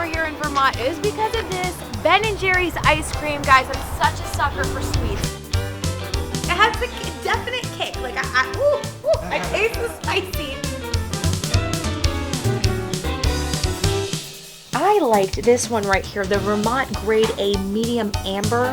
we're here in Vermont is because of this Ben & Jerry's ice cream. Guys, I'm such a sucker for sweets. It has a definite kick. Like, I taste the spicy. I liked this one right here, the Vermont Grade A Medium Amber.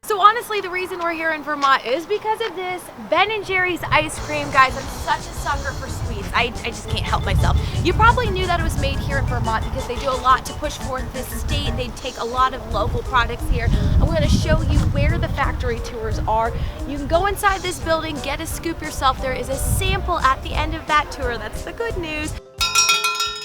So honestly, the reason we're here in Vermont is because of this Ben & Jerry's ice cream. Guys, I'm such a sucker for sweets. I just can't help myself. You probably knew that it was made here in Vermont because they do a lot to push forward this state. They take a lot of local products here. I'm going to show you where the factory tours are. You can go inside this building, get a scoop yourself. There is a sample at the end of that tour. That's the good news.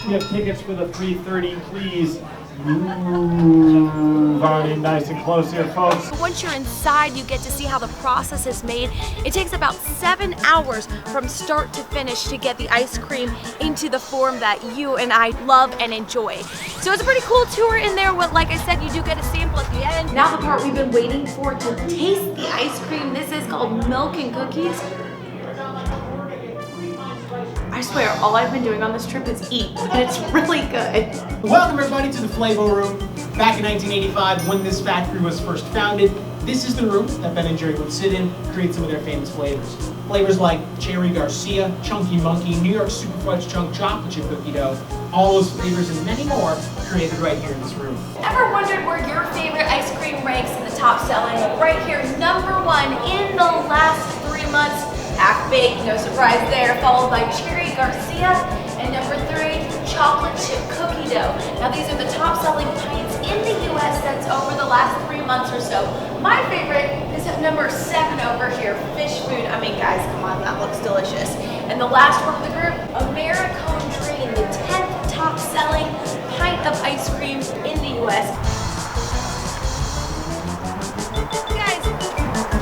We have tickets for the 3:30, please. Move on in nice and close here, folks. Once you're inside, you get to see how the process is made. It takes about 7 hours from start to finish to get the ice cream into the form that you and I love and enjoy. So it's a pretty cool tour in there. Like I said, you do get a sample at the end. Now the part we've been waiting for to taste the ice cream. This is called Milk and Cookies. I swear, all I've been doing on this trip is eat, and it's really good. Welcome everybody to the Flavor Room. Back in 1985, when this factory was first founded, this is the room that Ben & Jerry would sit in, create some of their famous flavors. Flavors like Cherry Garcia, Chunky Monkey, New York Super Fudge Chunk Chocolate Chip Cookie Dough, all those flavors and many more created right here in this room. Ever wondered where your favorite ice cream ranks in the top selling? Right here, #1 in the last 3 months. Half Baked, no surprise there, followed by Cherry Garcia, and #3, Chocolate Chip Cookie Dough. Now these are the top selling pints in the US that's over the last 3 months or so. My favorite is at #7 over here, Fish Food. I mean guys, come on, that looks delicious. And the last one of the group, Americone Dream, the 10th top selling pint of ice cream in the US. Guys,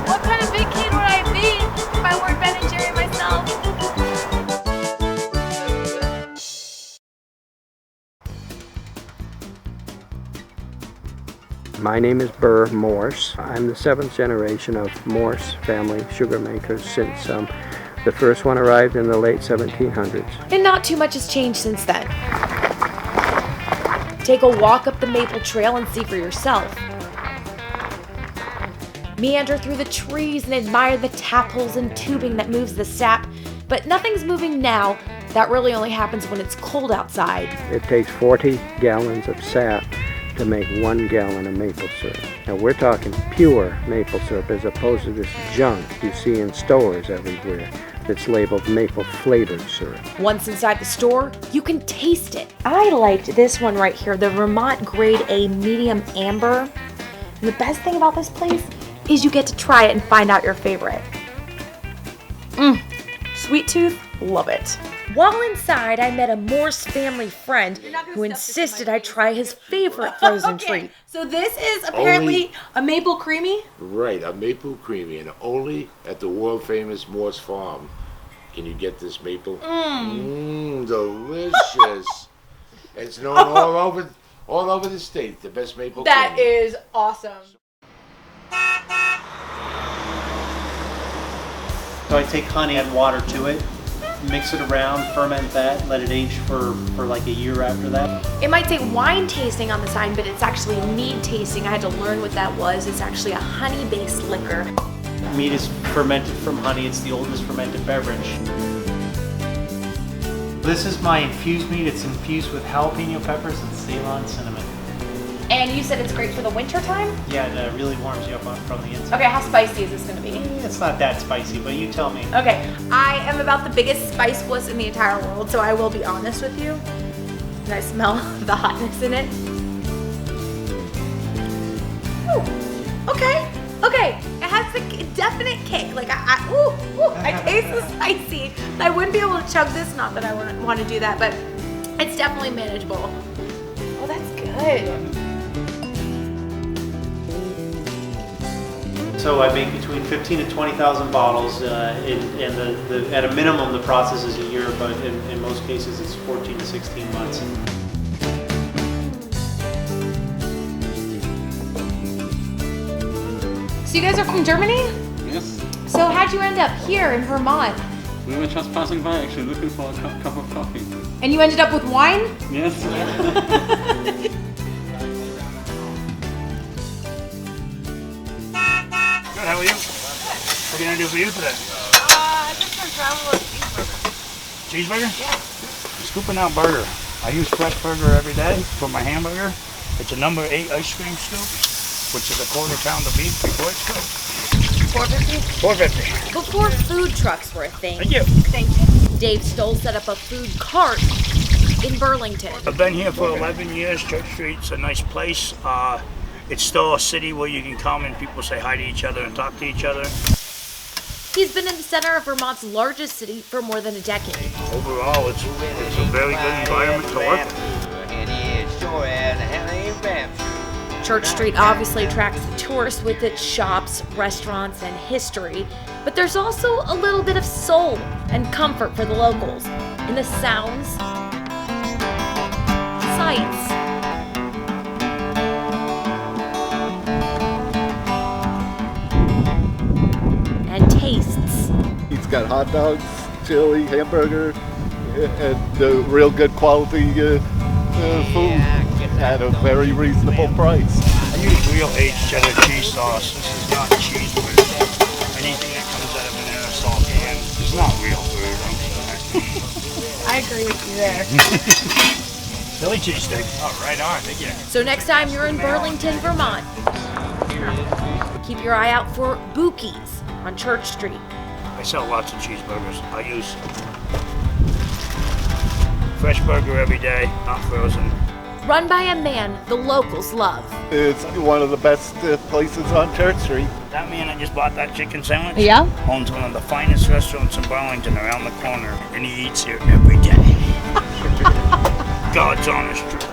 what kind of big kid would I be if I weren't Ben & Jerry myself? My name is Burr Morse. I'm the 7th generation of Morse family sugar makers since the first one arrived in the late 1700s. And not too much has changed since then. Take a walk up the Maple Trail and see for yourself. Meander through the trees and admire the tap holes and tubing that moves the sap. But nothing's moving now. That really only happens when it's cold outside. It takes 40 gallons of sap to make 1 gallon of maple syrup. Now we're talking pure maple syrup as opposed to this junk you see in stores everywhere that's labeled maple flavored syrup. Once inside the store, you can taste it. I liked this one right here, the Vermont Grade A Medium Amber. And the best thing about this place is you get to try it and find out your favorite. Sweet tooth, love it. While inside, I met a Morse family friend who insisted I try his favorite frozen treat. So this is apparently a maple creamy? Right, a maple creamy, and only at the world famous Morse Farm can you get this maple. Delicious. It's known all over the state, the best maple creamy. That is awesome. So I take honey and water to it, mix it around, ferment that, let it age for like a year after that. It might say wine tasting on the sign, but it's actually mead tasting. I had to learn what that was. It's actually a honey-based liquor. Mead is fermented from honey. It's the oldest fermented beverage. This is my infused mead. It's infused with jalapeno peppers and Ceylon cinnamon. And you said it's great for the winter time? Yeah, it really warms you up from the inside. Okay, how spicy is this gonna be? It's not that spicy, but you tell me. Okay, I am about the biggest spice wuss in the entire world, so I will be honest with you. And I smell the hotness in it. Ooh, okay. It has a definite kick. Like I taste the spicy. I wouldn't be able to chug this, not that I wouldn't want to do that, but it's definitely manageable. Oh, that's good. So I make between 15 and 20,000 bottles, and at a minimum the process is a year, but in most cases it's 14 to 16 months. So you guys are from Germany? Yes. So how'd you end up here in Vermont? We were just passing by actually, looking for a cup of coffee. And you ended up with wine? Yes. Good, how are you? What are you gonna do for you today? Just some travel Cheeseburger? Yeah. Scooping out burger. I use fresh burger every day for my hamburger. It's a number 8 ice cream scoop, which is a quarter pound of beef before it's cooked. $4.50? $4.50. Before food trucks were a thing, Thank you. Dave Stoll set up a food cart in Burlington. I've been here for 11 years. Church Street's a nice place. It's still a city where you can come and people say hi to each other and talk to each other. He's been in the center of Vermont's largest city for more than a decade. Overall, it's a very good environment to work in. Church Street obviously attracts the tourists with its shops, restaurants, and history, but there's also a little bit of soul and comfort for the locals in the sounds, sights, and tastes. He's got hot dogs, chili, hamburger, and real good quality food at a very reasonable price. I use real aged cheddar cheese sauce. This is not cheese whiz. Anything that comes out of an aerosol can is not real food. I'm sorry. I agree with you there. Philly cheesesteak. Oh, right on. Thank you. So next time you're in Burlington, Vermont, keep your eye out for Bookies on Church Street. I sell lots of cheeseburgers. I use fresh burger every day, not frozen. Run by a man the locals love. It's one of the best places on Church Street. That man that just bought that chicken sandwich Yeah? owns one of the finest restaurants in Burlington around the corner, and he eats here every day. God's honest truth.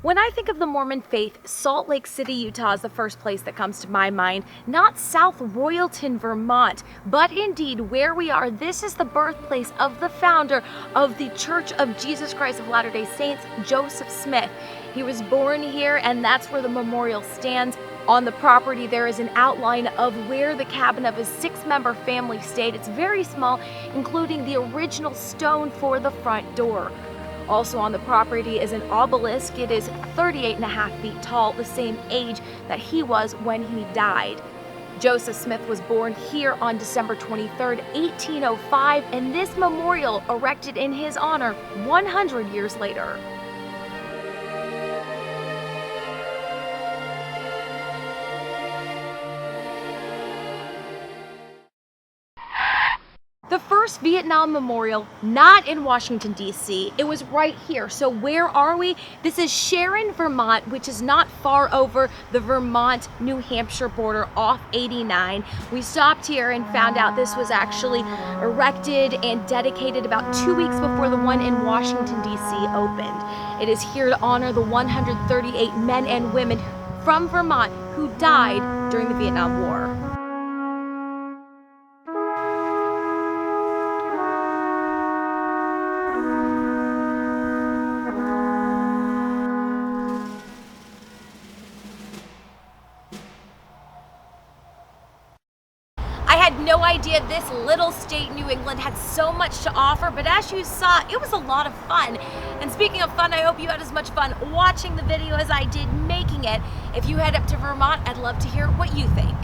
When I think of the Mormon faith, Salt Lake City, Utah is the first place that comes to my mind, not South Royalton, Vermont, but indeed where we are. This is the birthplace of the founder of the Church of Jesus Christ of Latter-day Saints, Joseph Smith. He was born here, and that's where the memorial stands. On the property, there is an outline of where the cabin of his 6-member family stayed. It's very small, including the original stone for the front door. Also on the property is an obelisk. It is 38.5 feet tall, the same age that he was when he died. Joseph Smith was born here on December 23rd, 1805, and this memorial erected in his honor 100 years later. The first Vietnam memorial, not in Washington, D.C. It was right here. So where are we? This is Sharon, Vermont, which is not far over the Vermont-New Hampshire border off 89. We stopped here and found out this was actually erected and dedicated about 2 weeks before the one in Washington, D.C. opened. It is here to honor the 138 men and women from Vermont who died during the Vietnam War. I had no idea this little state, New England, had so much to offer, but as you saw, it was a lot of fun. And speaking of fun, I hope you had as much fun watching the video as I did making it. If you head up to Vermont, I'd love to hear what you think.